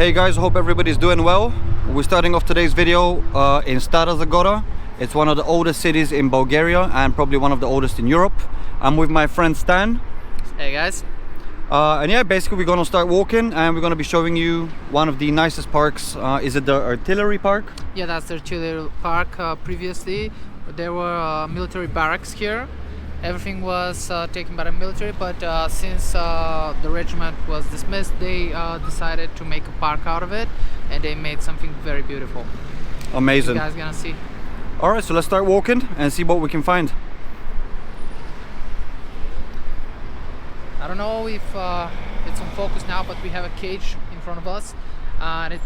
Hey guys, hope everybody's doing well. We're starting off today's video in Stara Zagora. It's one of the oldest cities in Bulgaria and probably one of the oldest in Europe. I'm with my friend Stan. Hey guys. And yeah, basically we're gonna start walking and we're gonna be showing you one of the nicest parks. Is it the artillery park? Yeah, that's the artillery park. Previously there were military barracks here. Everything was taken by the military, but since the regiment was dismissed, they decided to make a park out of it, and they made something very beautiful. Amazing. You guys gonna see. Alright, so let's start walking and see what we can find. I don't know if it's on focus now, but we have a cage in front of us, and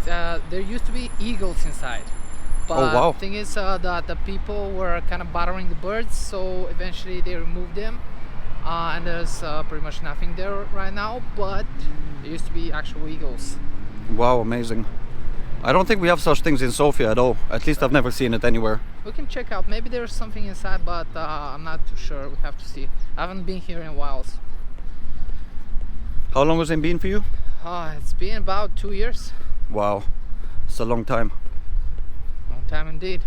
there used to be eagles inside. But oh, wow. The thing is that the people were kind of bothering the birds, so eventually they removed them, and there's pretty much nothing there right now, but there used to be actual eagles. Wow, amazing. I don't think we have such things in Sofia at all. At least I've never seen it anywhere. We can check out. Maybe there's something inside, but I'm not too sure. We have to see. I haven't been here in a while. How long has it been for you? It's been about 2 years. Wow, it's a long time. Long time indeed.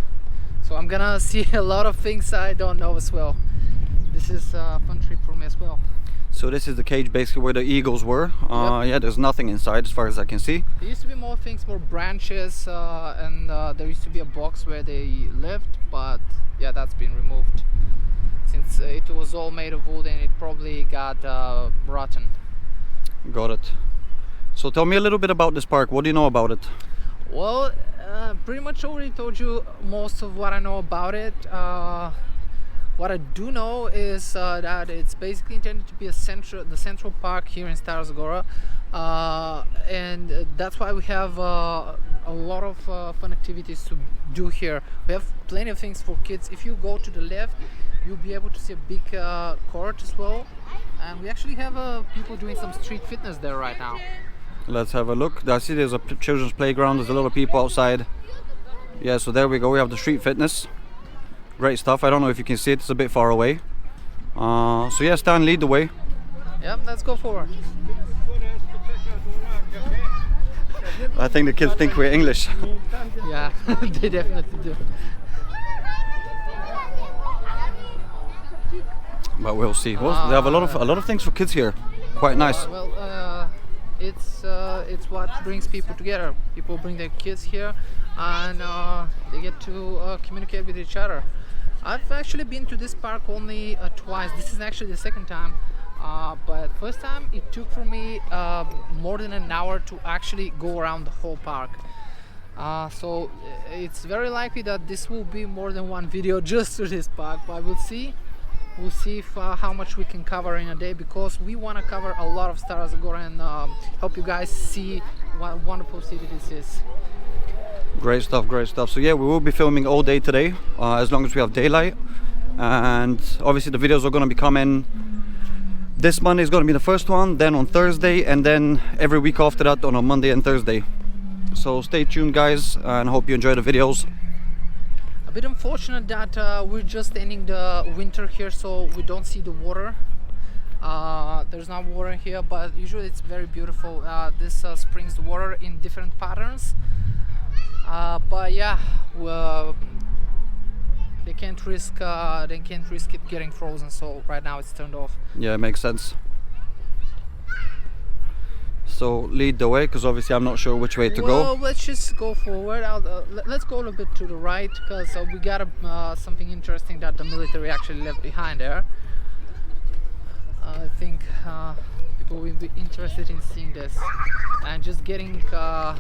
So I'm gonna see a lot of things I don't know as well. This is a fun trip for me as well. So this is the cage basically where the eagles were. Yep. Yeah, there's nothing inside as far as I can see. There used to be more things, more branches, and there used to be a box where they lived, but yeah, that's been removed. Since it was all made of wood and it probably got rotten. Got it. So tell me a little bit about this park. What do you know about it? Well, pretty much already told you most of what I know about it. What I do know is that it's basically intended to be the central park here in Stara Zagora, and that's why we have a lot of fun activities to do here. We have plenty of things for kids. If you go to the left, you'll be able to see a big court as well, and we actually have people doing some street fitness there right now. Let's have a look. I see there's a children's playground. There's a lot of people outside. Yeah, so there we go. We have the street fitness. Great stuff. I don't know if you can see it. It's a bit far away. So yeah, Stan, lead the way. Yep, let's go forward. I think the kids think we're English. Yeah, they definitely do. But we'll see. Well, they have a lot of things for kids here. Quite nice. Well, it's what brings people together. People bring their kids here, and they get to communicate with each other. I've actually been to this park only twice. This is actually the second time, but first time it took for me more than an hour to actually go around the whole park. So it's very likely that this will be more than one video just to this park, but we'll see. We'll see if, how much we can cover in a day, because we want to cover a lot of Stara Zagora and help you guys see what a wonderful city this is. Great stuff, great stuff. So yeah, we will be filming all day today, as long as we have daylight. And obviously the videos are going to be coming. This Monday is going to be the first one, then on Thursday, and then every week after that on a Monday and Thursday. So stay tuned guys, and hope you enjoy the videos. A bit unfortunate that we're just ending the winter here, so we don't see the water. There's not water here, but usually it's very beautiful. This springs the water in different patterns. But yeah, they can't risk it getting frozen, so right now it's turned off. Yeah, it makes sense. So lead the way, because obviously I'm not sure which way to go. Well, let's just go forward. Let's go a little bit to the right, because we got something interesting that the military actually left behind there. I think people will be interested in seeing this and just getting a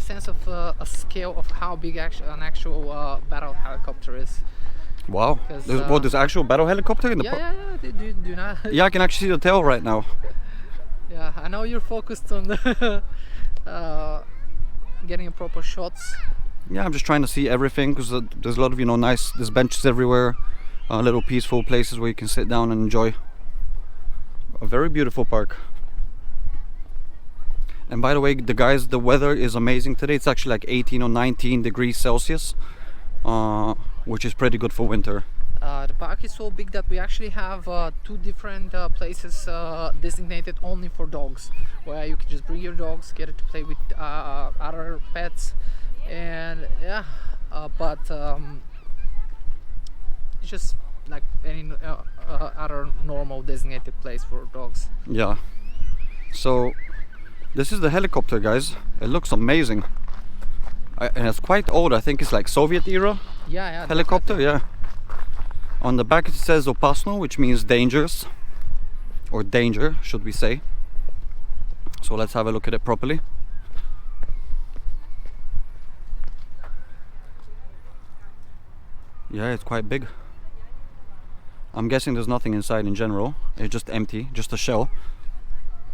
sense of a scale of how big an actual battle helicopter is. Wow, there's actual battle helicopter in the park? Yeah, they do not. Yeah, I can actually see the tail right now. Yeah, I know you're focused on the getting a proper shots. Yeah, I'm just trying to see everything, because there's a lot of, you know, there's benches everywhere, little peaceful places where you can sit down and enjoy. A very beautiful park. And by the way, the weather is amazing today. It's actually like 18 or 19 degrees Celsius, which is pretty good for winter. The park is so big that we actually have two different places designated only for dogs, where you can just bring your dogs, get it to play with other pets, and yeah, but it's just like any other normal designated place for dogs. Yeah. So this is the helicopter, guys. It looks amazing. And it's quite old. I think it's like Soviet era Yeah, helicopter. definitely. Yeah. On the back it says opasno, which means dangerous, or danger, should we say. So let's have a look at it properly. Yeah, it's quite big. I'm guessing there's nothing inside in general. It's just empty, just a shell.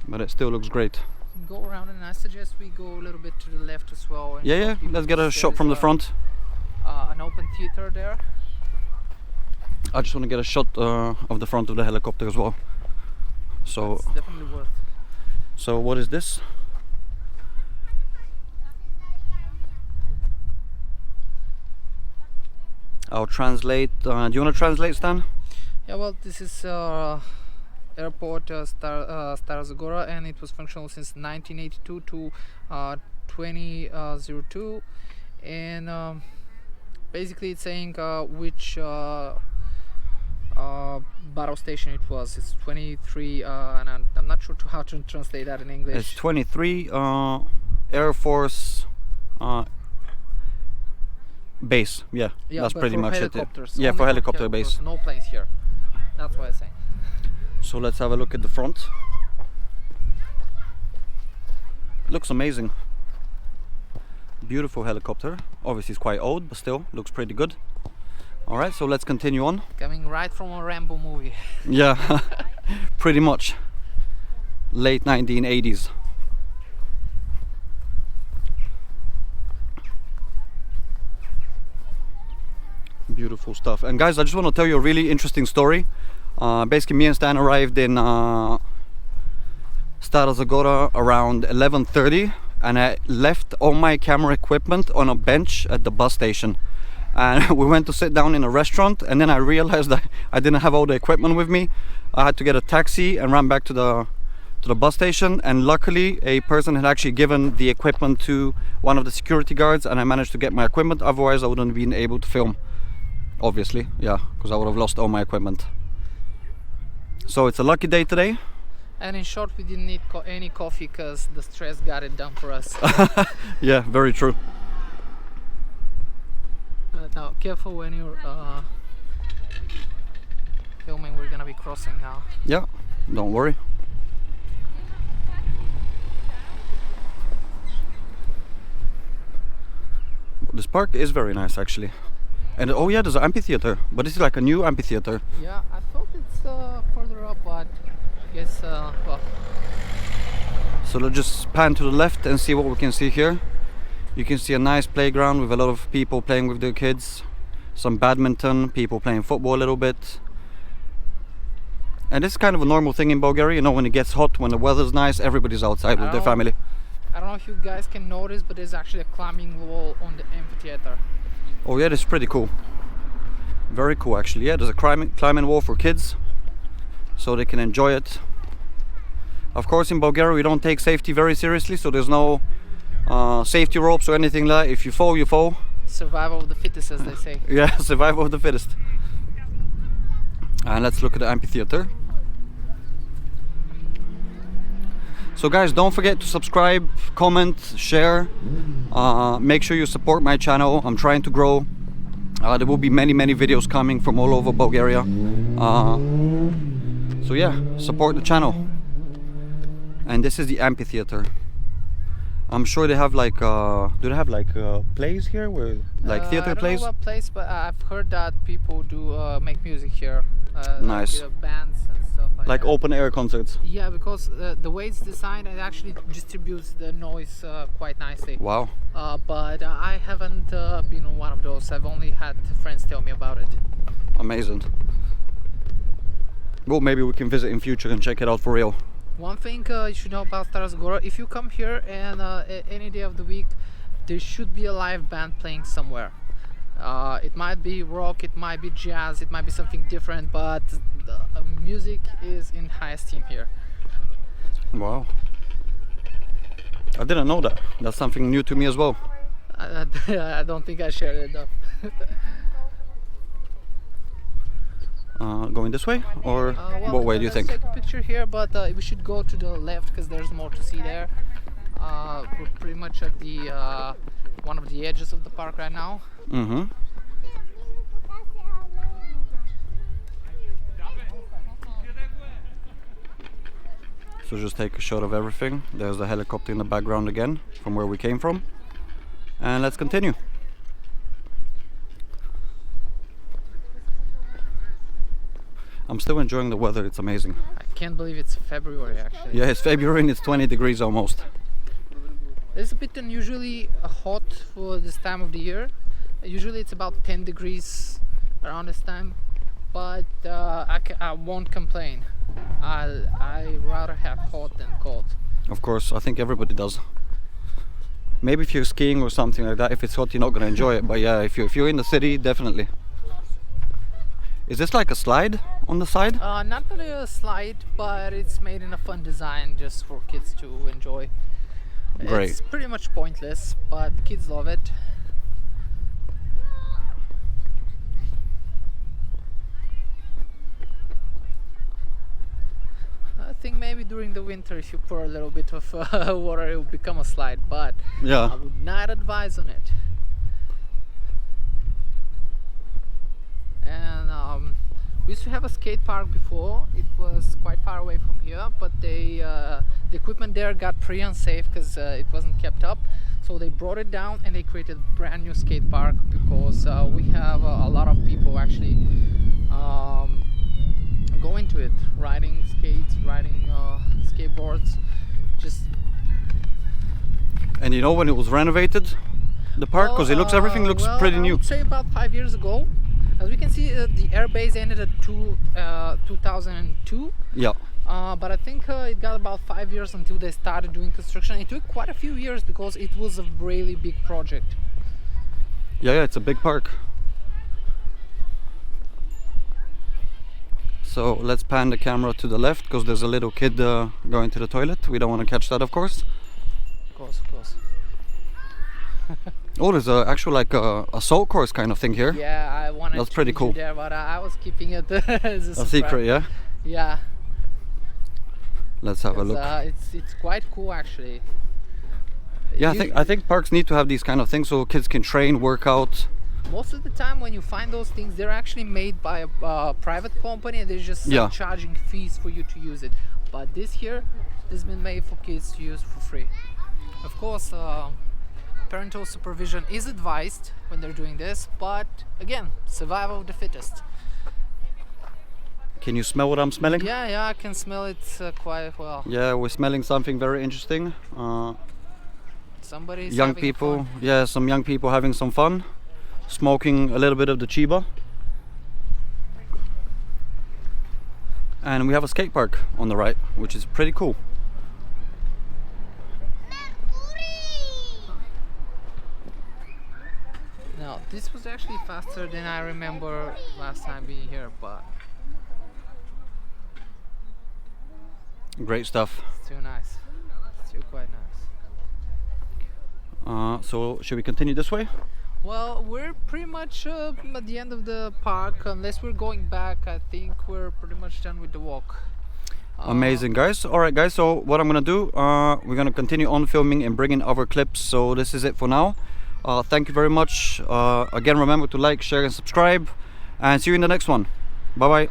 But it still looks great. Go around, and I suggest we go a little bit to the left as well. And Yeah, let's get a shot from the front. An open theater there. I just want to get a shot of the front of the helicopter as well. So, It's definitely worth. so what is this? I'll translate. Do you want to translate, Stan? Yeah, well, this is airport Stara Zagora, and it was functional since 1982 to 2002, and basically it's saying which battle station it was. It's 23, and I'm not sure how to translate that in English. It's 23 Air Force base. Yeah, that's but pretty for much it. helicopters, Yeah, only for helicopter base. No planes here. That's what I'm saying. So let's have a look at the front. Looks amazing. Beautiful helicopter. Obviously it's quite old, but still looks pretty good. Alright, so let's continue on. Coming right from a Rambo movie. Yeah, pretty much. Late 1980s. Beautiful stuff. And guys, I just want to tell you a really interesting story. Basically, me and Stan arrived in Stara Zagora around 11:30, and I left all my camera equipment on a bench at the bus station. And we went to sit down in a restaurant, and then I realized that I didn't have all the equipment with me. I had to get a taxi and run back to the bus station, and luckily a person had actually given the equipment to one of the security guards, and I managed to get my equipment. Otherwise I wouldn't have been able to film, obviously. Yeah, because I would have lost all my equipment. So it's a lucky day today. And in short, we didn't need any coffee because the stress got it done for us. Yeah, very true. Now, careful when you're filming. We're gonna be crossing now. Yeah, don't worry. This park is very nice, actually. And oh yeah, there's an amphitheater, but this is like a new amphitheater. Yeah, I thought it's further up, but I guess well. So let's just pan to the left and see what we can see here. You can see a nice playground with a lot of people playing with their kids. Some badminton, people playing football a little bit. And this is kind of a normal thing in Bulgaria. You know, when it gets hot, when the weather's nice, everybody's outside with their family. I don't know if you guys can notice, but there's actually a climbing wall on the amphitheater. Oh yeah, this is pretty cool. Very cool, actually. Yeah, there's a climbing wall for kids, so they can enjoy it. Of course, in Bulgaria we don't take safety very seriously, so there's no safety ropes or anything like that. If you fall, you fall. Survival of the fittest, as they say. Yeah, survival of the fittest. And let's look at the amphitheater. So guys, don't forget to subscribe, comment, share. Make sure you support my channel. I'm trying to grow. There will be many videos coming from all over Bulgaria. So yeah, support the channel. And this is the amphitheater. I'm sure they have like, do they have like plays here, where like theater plays? I don't know about plays, but I've heard that people do make music here. Nice. Like, bands and stuff Like that. open air concerts. Yeah, because the way it's designed, it actually distributes the noise quite nicely. Wow. But I haven't been on one of those. I've only had friends tell me about it. Amazing. Well, maybe we can visit in future and check it out for real. One thing you should know about Stara Zagora: if you come here and any day of the week, there should be a live band playing somewhere. It might be rock, it might be jazz, it might be something different, but the music is in high esteem here. Wow. I didn't know that. That's something new to me as well. I don't think I shared it though. Going this way, or Well, what way do you think? Let's take a picture here, but we should go to the left because there's more to see there. We're pretty much at the one of the edges of the park right now. Mm-hmm. So just take a shot of everything. There's the helicopter in the background again, from where we came from. And let's continue. I'm still enjoying the weather, it's amazing. I can't believe it's February actually. Yeah, it's February and it's 20 degrees almost. It's a bit unusually hot for this time of the year. Usually it's about 10 degrees around this time, but I won't complain. I rather have hot than cold. Of course, I think everybody does. Maybe if you're skiing or something like that, if it's hot, you're not going to enjoy it. But yeah, if you're in the city, definitely. Is this like a slide on the side? Not really a slide, but it's made in a fun design just for kids to enjoy. Great. It's pretty much pointless, but kids love it. I think maybe during the winter, if you pour a little bit of water, it will become a slide, but Yeah. I would not advise on it. And we used to have a skate park before. It was quite far away from here, but the equipment there got pretty unsafe because it wasn't kept up. So they brought it down and they created a brand new skate park because we have a lot of people actually going to it, riding skates, riding skateboards. Just And you know when it was renovated, the park? Because everything looks pretty I new. would say about 5 years ago. As we can see, the airbase ended at 2002. Yeah. But I think it got about 5 years until they started doing construction. It took quite a few years because it was a really big project. Yeah, it's a big park. So let's pan the camera to the left because there's a little kid going to the toilet. We don't want to catch that, of course. Of course. Oh, there's a actual like a salt course kind of thing here. Yeah, I wanted That's to pretty meet cool. you there, but I was keeping it as A secret, yeah. Yeah. Let's have a look. It's quite cool actually. Yeah, You- I think parks need to have these kind of things so kids can train, work out. Most of the time when you find those things, they're actually made by a private company and they're just Yeah. charging fees for you to use it. But this here has been made for kids to use for free. Of course, parental supervision is advised when they're doing this, but again, survival of the fittest. Can you smell what I'm smelling? Yeah, I can smell it quite well. Yeah, we're smelling something very interesting. Somebody's Young having people, fun. yeah, some young people having some fun, smoking a little bit of the chiba. And we have a skate park on the right, which is pretty cool. Now, this was actually faster than I remember last time being here, but Great stuff. still nice. Still quite nice. So should we continue this way? Well, we're pretty much at the end of the park. Unless we're going back, I think we're pretty much done with the walk. Amazing, guys. All right, guys, so what I'm gonna do, we're gonna continue on filming and bringing other clips. So this is it for now. Thank you very much. Again, remember to like, share and subscribe, and see you in the next one. Bye bye.